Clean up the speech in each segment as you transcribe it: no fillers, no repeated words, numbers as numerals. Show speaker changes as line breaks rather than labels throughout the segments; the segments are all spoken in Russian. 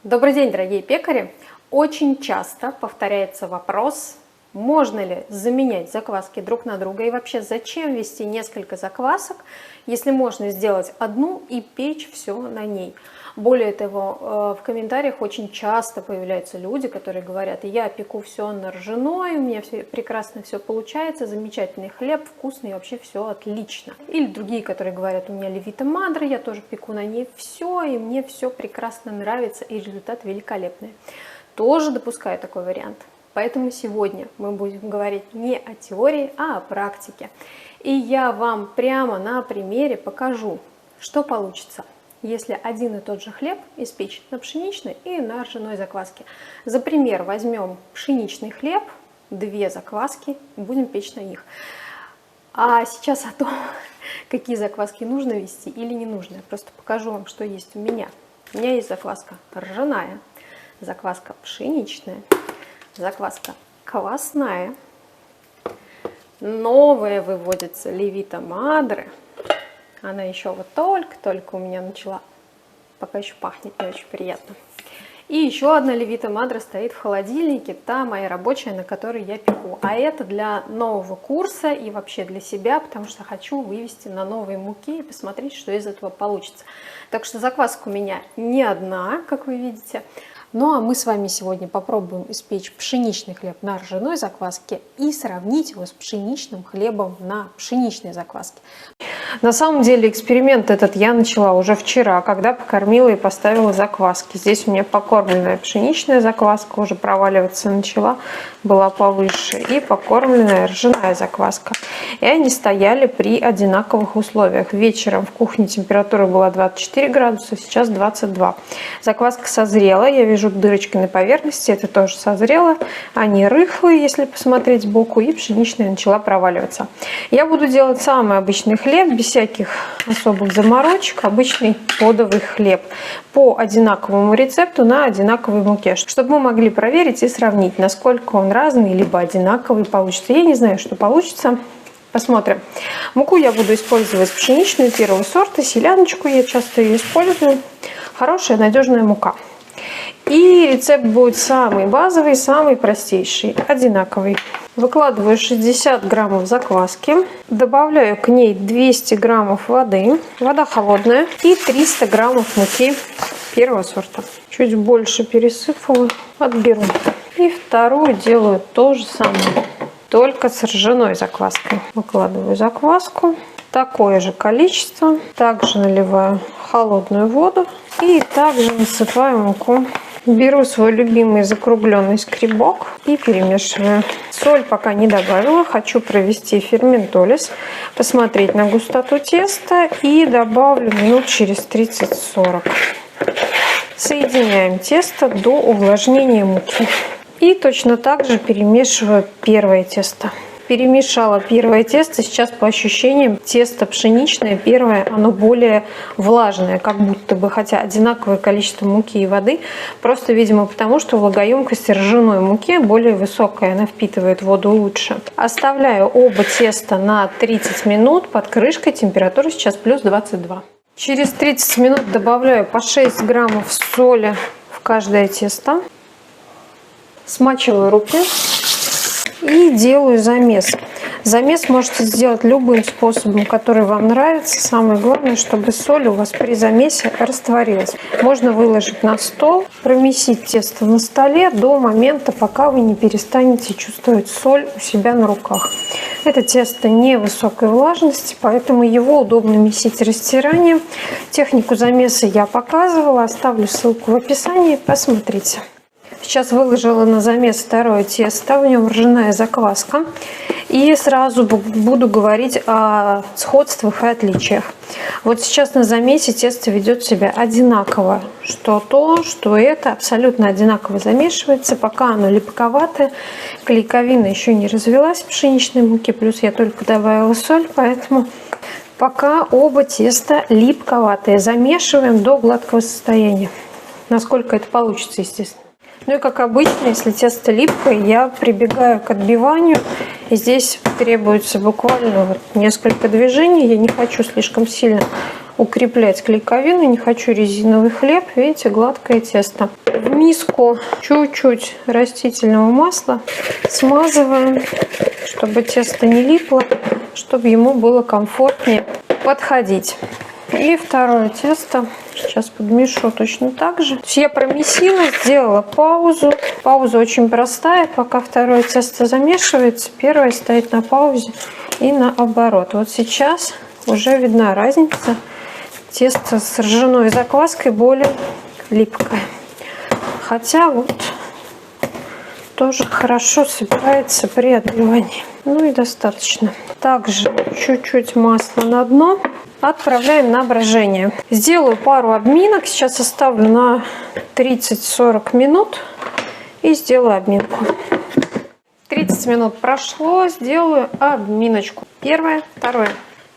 Добрый день, дорогие пекари! Очень часто повторяется вопрос, можно ли заменять закваски друг на друга и вообще зачем вести несколько заквасок, если можно сделать одну и печь все на ней. Более того, в комментариях очень часто появляются люди, которые говорят: я пеку все на ржаной, у меня прекрасно все получается, замечательный хлеб, вкусный, вообще все отлично. Или другие, которые говорят: у меня левита мадре, я тоже пеку на ней все, и мне все прекрасно нравится, и результат великолепный. Тоже допускаю такой вариант. Поэтому сегодня мы будем говорить не о теории, а о практике. И я вам прямо на примере покажу, что получится, если один и тот же хлеб испечь на пшеничной и на ржаной закваске. За пример возьмем пшеничный хлеб, 2 закваски, будем печь на них. А сейчас о том, какие закваски нужно вести или не нужно. Я просто покажу вам, что есть у меня. У меня есть закваска ржаная, закваска пшеничная, закваска квасная. Новая выводится левита мадре. Она еще вот только у меня начала, пока еще пахнет не очень приятно. И еще одна левита мадре стоит в холодильнике, та моя рабочая, на которой я пеку. А это для нового курса и вообще для себя, потому что хочу вывести на новые муки и посмотреть, что из этого получится. Так что закваска у меня не одна, как вы видите. Ну а мы с вами сегодня попробуем испечь пшеничный хлеб на ржаной закваске и сравнить его с пшеничным хлебом на пшеничной закваске. На самом деле эксперимент этот я начала уже вчера, когда покормила и поставила закваски. Здесь у меня покормленная пшеничная закваска, уже проваливаться начала, была повыше, и покормленная ржаная закваска. И они стояли при одинаковых условиях. Вечером в кухне температура была 24 градуса, сейчас 22. Закваска созрела, я вижу дырочки на поверхности, это тоже созрело. Они рыхлые, если посмотреть сбоку, и пшеничная начала проваливаться. Я буду делать самый обычный хлеб, без всяких особых заморочек, обычный подовый хлеб по одинаковому рецепту на одинаковой муке, чтобы мы могли проверить и сравнить, насколько он разный либо одинаковый получится. Я не знаю, что получится. Посмотрим. Муку я буду использовать пшеничную первого сорта, селяночку, я часто ее использую. Хорошая, надежная мука. И рецепт будет самый базовый, самый простейший, одинаковый. Выкладываю 60 граммов закваски, добавляю к ней 200 граммов воды, вода холодная, и 300 граммов муки первого сорта. Чуть больше пересыпала, отберу. И вторую делаю то же самое, только с ржаной закваской. Выкладываю закваску, такое же количество, также наливаю холодную воду и также насыпаю муку. Беру свой любимый закругленный скребок и перемешиваю. Соль пока не добавила, хочу провести ферментолиз, посмотреть на густоту теста и добавлю минут через 30-40. Соединяем тесто до увлажнения муки. И точно так же перемешиваю первое тесто. Перемешала первое тесто, сейчас по ощущениям тесто пшеничное первое, оно более влажное, как будто бы, хотя одинаковое количество муки и воды, просто, видимо, потому что влагоемкость ржаной муки более высокая, она впитывает воду лучше. Оставляю оба теста на 30 минут под крышкой, температура сейчас плюс 22. Через 30 минут добавляю по 6 граммов соли в каждое тесто, смачиваю руки. И делаю замес. Замес можете сделать любым способом, который вам нравится. Самое главное, чтобы соль у вас при замесе растворилась. Можно выложить на стол, промесить тесто на столе до момента, пока вы не перестанете чувствовать соль у себя на руках. Это тесто невысокой влажности, поэтому его удобно месить растиранием. Технику замеса я показывала, оставлю ссылку в описании, посмотрите. Сейчас выложила на замес второе тесто, в нем ржаная закваска. И сразу буду говорить о сходствах и отличиях. Вот сейчас на замесе тесто ведет себя одинаково. Что то, что это, абсолютно одинаково замешивается. Пока оно липковатое, клейковина еще не развелась в пшеничной муке. Плюс я только добавила соль, поэтому пока оба теста липковатые. Замешиваем до гладкого состояния. Насколько это получится, естественно. Ну и как обычно, если тесто липкое, я прибегаю к отбиванию. И здесь требуется буквально несколько движений. Я не хочу слишком сильно укреплять клейковину, не хочу резиновый хлеб. Видите, гладкое тесто. В миску чуть-чуть растительного масла смазываем, чтобы тесто не липло, чтобы ему было комфортнее подходить. И второе тесто сейчас подмешу точно так же. Я промесила, сделала паузу. Пауза очень простая. Пока второе тесто замешивается, первое стоит на паузе и наоборот. Вот сейчас уже видна разница. Тесто с ржаной закваской более липкое. Хотя вот тоже хорошо собирается при отбивании. Ну и достаточно. Также чуть-чуть масла на дно. Отправляем на брожение. Сделаю пару обминок. Сейчас оставлю на 30-40 минут и сделаю обминку. 30 минут прошло. Сделаю обминочку. Первое, второе.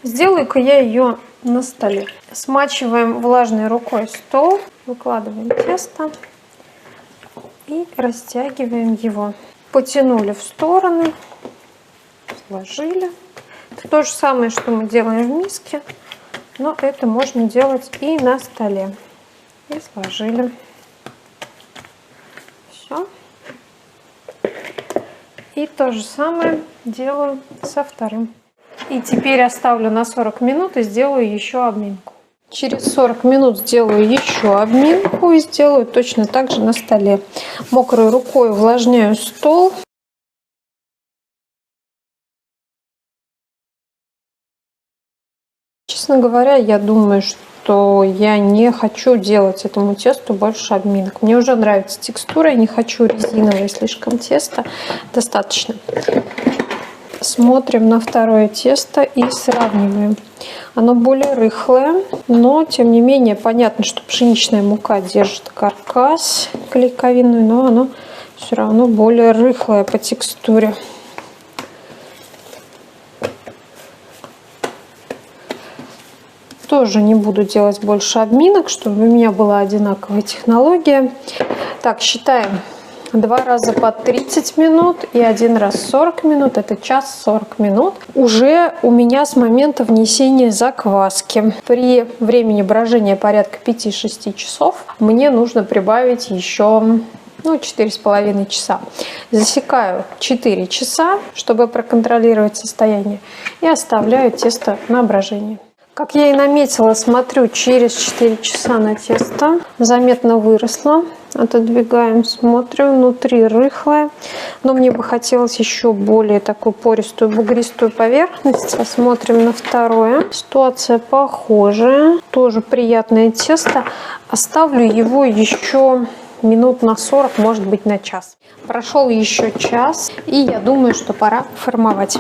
Сделаю-ка я ее на столе. Смачиваем влажной рукой стол. Выкладываем тесто и растягиваем его. Потянули в стороны. Сложили. Это то же самое, что мы делаем в миске. Но это можно делать и на столе. И сложили. Все. И то же самое делаю со вторым. И теперь оставлю на 40 минут и сделаю еще обминку. Через 40 минут сделаю еще обминку и сделаю точно так же на столе. Мокрой рукой увлажняю стол. Честно говоря, я думаю, что я не хочу делать этому тесту больше обминок. Мне уже нравится текстура, я не хочу резиновое слишком тесто. Достаточно. Смотрим на второе тесто и сравниваем. Оно более рыхлое, но тем не менее понятно, что пшеничная мука держит каркас клейковинный, но оно все равно более рыхлое по текстуре. Тоже не буду делать больше обминок, чтобы у меня была одинаковая технология. Так, считаем. 2 раза по 30 минут и 1 раз 40 минут. Это час 40 минут. Уже у меня с момента внесения закваски. При времени брожения порядка 5-6 часов мне нужно прибавить еще 4,5 часа. Засекаю 4 часа, чтобы проконтролировать состояние. И оставляю тесто на брожение. Как я и наметила, смотрю через 4 часа на тесто. Заметно выросло. Отодвигаем, смотрим. Внутри рыхлое. Но мне бы хотелось еще более такую пористую, бугристую поверхность. Посмотрим на второе. Ситуация похожая. Тоже приятное тесто. Оставлю его еще минут на 40, может быть на час. Прошел еще час. И я думаю, что пора формовать.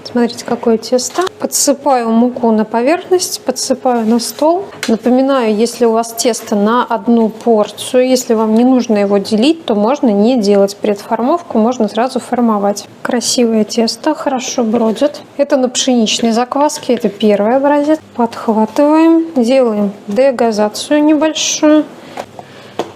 Смотрите, какое тесто. Подсыпаю муку на поверхность, подсыпаю на стол. Напоминаю, если у вас тесто на одну порцию, если вам не нужно его делить, то можно не делать предформовку, можно сразу формовать. Красивое тесто, хорошо бродит. Это на пшеничной закваске, это первый образец. Подхватываем, делаем дегазацию небольшую.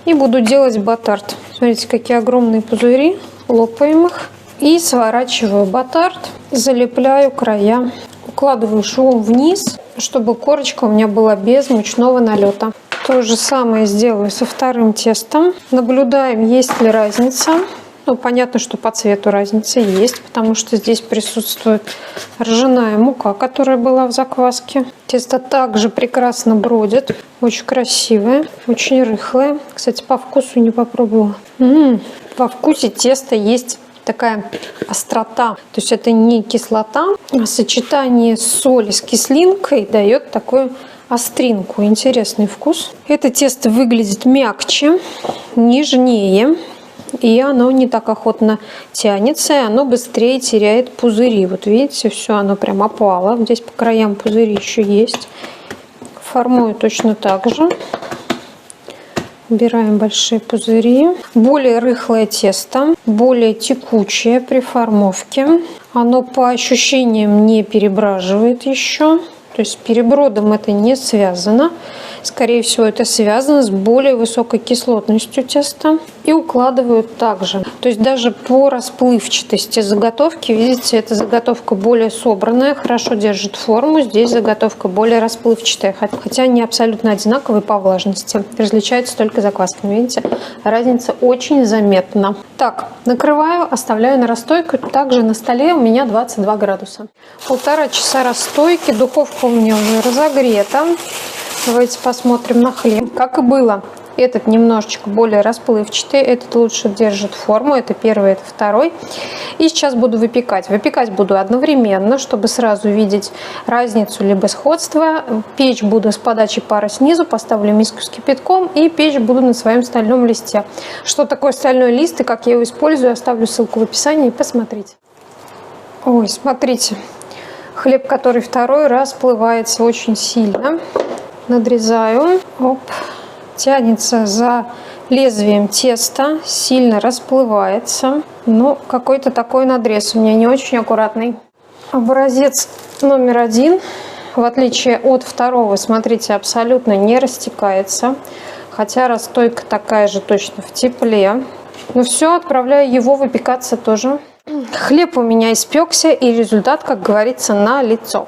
И буду делать батард. Смотрите, какие огромные пузыри, лопаем их. И сворачиваю батард, залепляю края, укладываю швом вниз, чтобы корочка у меня была без мучного налета. То же самое сделаю со вторым тестом. Наблюдаем, есть ли разница. Понятно, что по цвету разница есть, потому что здесь присутствует ржаная мука, которая была в закваске. Тесто также прекрасно бродит, очень красивое, очень рыхлое. Кстати, по вкусу не попробовала. Во вкусе теста есть такая острота, то есть это не кислота, а сочетание соли с кислинкой дает такую остринку, интересный вкус. Это тесто выглядит мягче, нежнее, и оно не так охотно тянется, и оно быстрее теряет пузыри. Вот видите, все оно прям опало, здесь по краям пузыри еще есть. Формую точно так же. Убираем большие пузыри. Более рыхлое тесто, более текучее при формовке. Оно по ощущениям не перебраживает еще. То есть с перебродом это не связано. Скорее всего, это связано с более высокой кислотностью теста. и укладываю также. То есть даже по расплывчатости заготовки, видите, эта заготовка более собранная, хорошо держит форму. Здесь заготовка более расплывчатая, хотя они абсолютно одинаковые по влажности. Различаются только заквасками. Видите, разница очень заметна. Так, накрываю, оставляю на расстойку. Также на столе у меня 22 градуса. 1,5 часа расстойки. Духовка у меня уже разогрета. Давайте посмотрим на хлеб. Как и было. Этот немножечко более расплывчатый, этот лучше держит форму, это первый, это второй. И сейчас буду выпекать. Выпекать буду одновременно, чтобы сразу видеть разницу либо сходство. Печь буду с подачей пара снизу, поставлю миску с кипятком и печь буду на своем стальном листе. Что такое стальной лист и как я его использую, оставлю ссылку в описании, посмотрите. Ой, смотрите, хлеб, который второй, расплывается очень сильно. Надрезаю, оп. Тянется за лезвием теста, сильно расплывается. Ну, какой-то такой надрез у меня не очень аккуратный. Образец номер 1, в отличие от второго, смотрите, абсолютно не растекается. Хотя расстойка такая же точно в тепле. Ну все, отправляю его выпекаться тоже. Хлеб у меня испекся, и результат, как говорится, на лицо.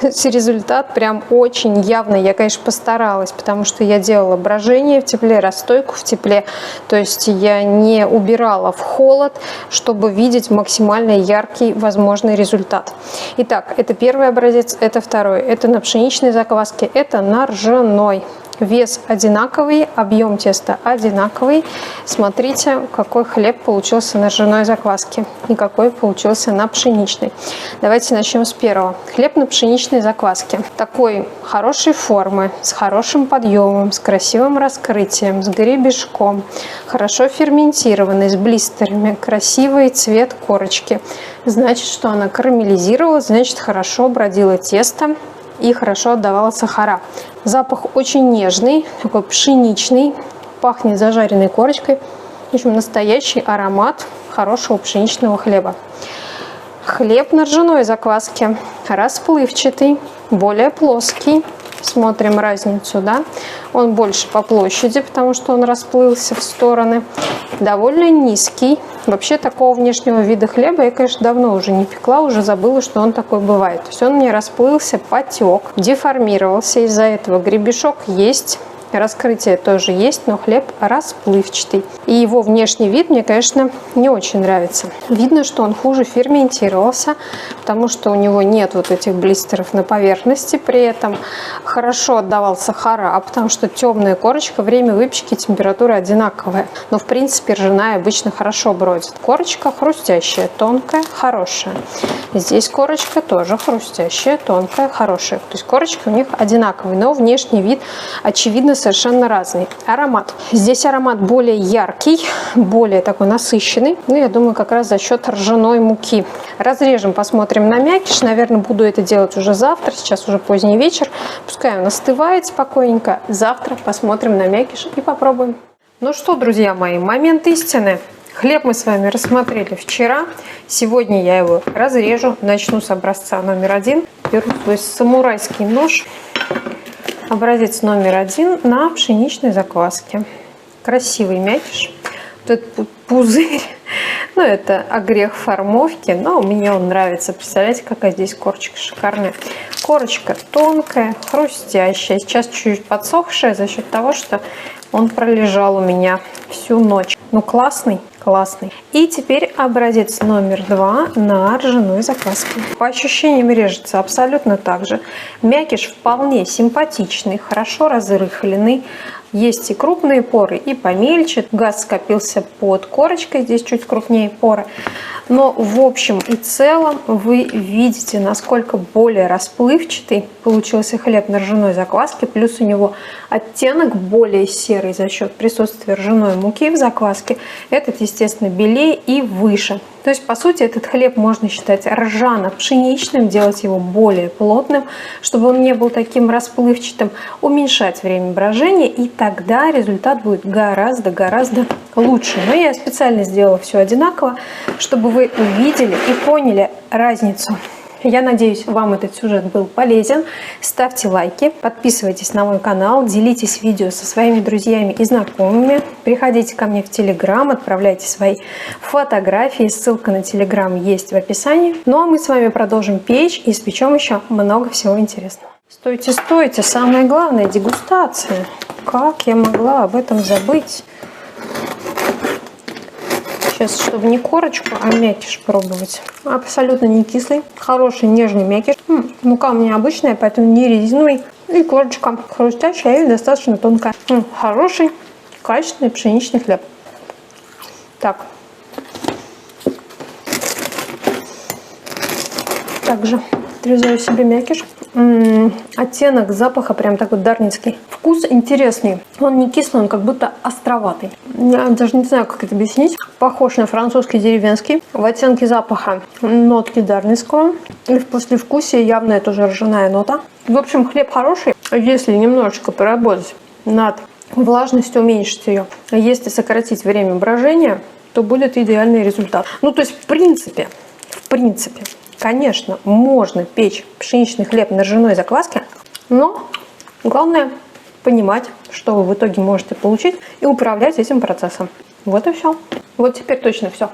Результат прям очень явный. Я, конечно, постаралась, потому что я делала брожение в тепле, расстойку в тепле. То есть я не убирала в холод, чтобы видеть максимально яркий возможный результат. Итак, это первый образец, это второй. Это на пшеничной закваске, это на ржаной. Вес одинаковый, объем теста одинаковый. Смотрите, какой хлеб получился на ржаной закваске и какой получился на пшеничной. Давайте начнем с первого. Хлеб на пшеничной закваске. Такой хорошей формы, с хорошим подъемом, с красивым раскрытием, с гребешком. Хорошо ферментированный, с блистерами. Красивый цвет корочки. Значит, что она карамелизировалась, значит, хорошо бродило тесто и хорошо отдавала сахара. Запах очень нежный, такой пшеничный, пахнет зажаренной корочкой. В общем, настоящий аромат хорошего пшеничного хлеба. Хлеб на ржаной закваске, расплывчатый, более плоский. Смотрим разницу, да? Он больше по площади, потому что он расплылся в стороны. Довольно низкий. Вообще такого внешнего вида хлеба я, конечно, давно уже не пекла, уже забыла, что он такой бывает. То есть он мне расплылся, потек, деформировался. Из-за этого гребешок есть. Раскрытие тоже есть, но хлеб расплывчатый. И его внешний вид мне, конечно, не очень нравится. Видно, что он хуже ферментировался, потому что у него нет вот этих блистеров на поверхности. При этом хорошо отдавал сахара, потому что темная корочка, время выпечки, температура одинаковая. Но, в принципе, ржаная обычно хорошо бродит. Корочка хрустящая, тонкая, хорошая. Здесь корочка тоже хрустящая, тонкая, хорошая. То есть корочки у них одинаковые, но внешний вид, очевидно, совершенно разный. Аромат. Здесь аромат более яркий, более такой насыщенный. Ну, я думаю, как раз за счет ржаной муки. Разрежем, посмотрим на мякиш. Наверное, буду это делать уже завтра. Сейчас уже поздний вечер. Пускай он остывает спокойненько. Завтра посмотрим на мякиш и попробуем. Ну что, друзья мои, момент истины. Хлеб мы с вами рассмотрели вчера. Сегодня я его разрежу. Начну с образца номер 1. Беру свой самурайский нож. Образец номер 1 на пшеничной закваске. Красивый мякиш. Вот этот пузырь, ну это огрех формовки, но мне он нравится. Представляете, какая здесь корочка шикарная. Корочка тонкая, хрустящая. Сейчас чуть-чуть подсохшая за счет того, что он пролежал у меня всю ночь. Ну классный. Классный. И теперь образец номер 2 на ржаной закваске. По ощущениям режется абсолютно так же. Мякиш вполне симпатичный, хорошо разрыхленный. Есть и крупные поры, и помельче. Газ скопился под корочкой, здесь чуть крупнее поры. Но в общем и целом вы видите, насколько более расплывчатый получился хлеб на ржаной закваске. Плюс у него оттенок более серый за счет присутствия ржаной муки в закваске. Этот, естественно, белее и выше. То есть, по сути, этот хлеб можно считать ржано-пшеничным, делать его более плотным, чтобы он не был таким расплывчатым, уменьшать время брожения, и тогда результат будет гораздо лучше. Но я специально сделала все одинаково, чтобы вы увидели и поняли разницу. Я надеюсь, вам этот сюжет был полезен. Ставьте лайки, подписывайтесь на мой канал, делитесь видео со своими друзьями и знакомыми. Приходите ко мне в Телеграм, отправляйте свои фотографии. Ссылка на Телеграм есть в описании. Ну а мы с вами продолжим печь и испечем еще много всего интересного. Стойте, стойте, самое главное — дегустация. Как я могла об этом забыть? Сейчас, чтобы не корочку, а мякиш пробовать. Абсолютно не кислый, хороший нежный мякиш. Мука у меня обычная, поэтому не резиновый. И корочка хрустящая и достаточно тонкая. Хороший, качественный пшеничный хлеб. Так. Также отрезаю себе мякиш. Оттенок запаха прям такой дарницкий. Вкус интересный. Он не кислый, он как будто островатый. Я даже не знаю, как это объяснить. Похож на французский деревенский. В оттенке запаха нотки дарницкого. И в послевкусии явная тоже ржаная нота. В общем, хлеб хороший. Если немножечко поработать над влажностью, уменьшить ее. А если сократить время брожения, то будет идеальный результат. Ну, то есть, в принципе, конечно, можно печь пшеничный хлеб на ржаной закваске, но главное понимать, что вы в итоге можете получить, и управлять этим процессом. Вот и все. Вот теперь точно все.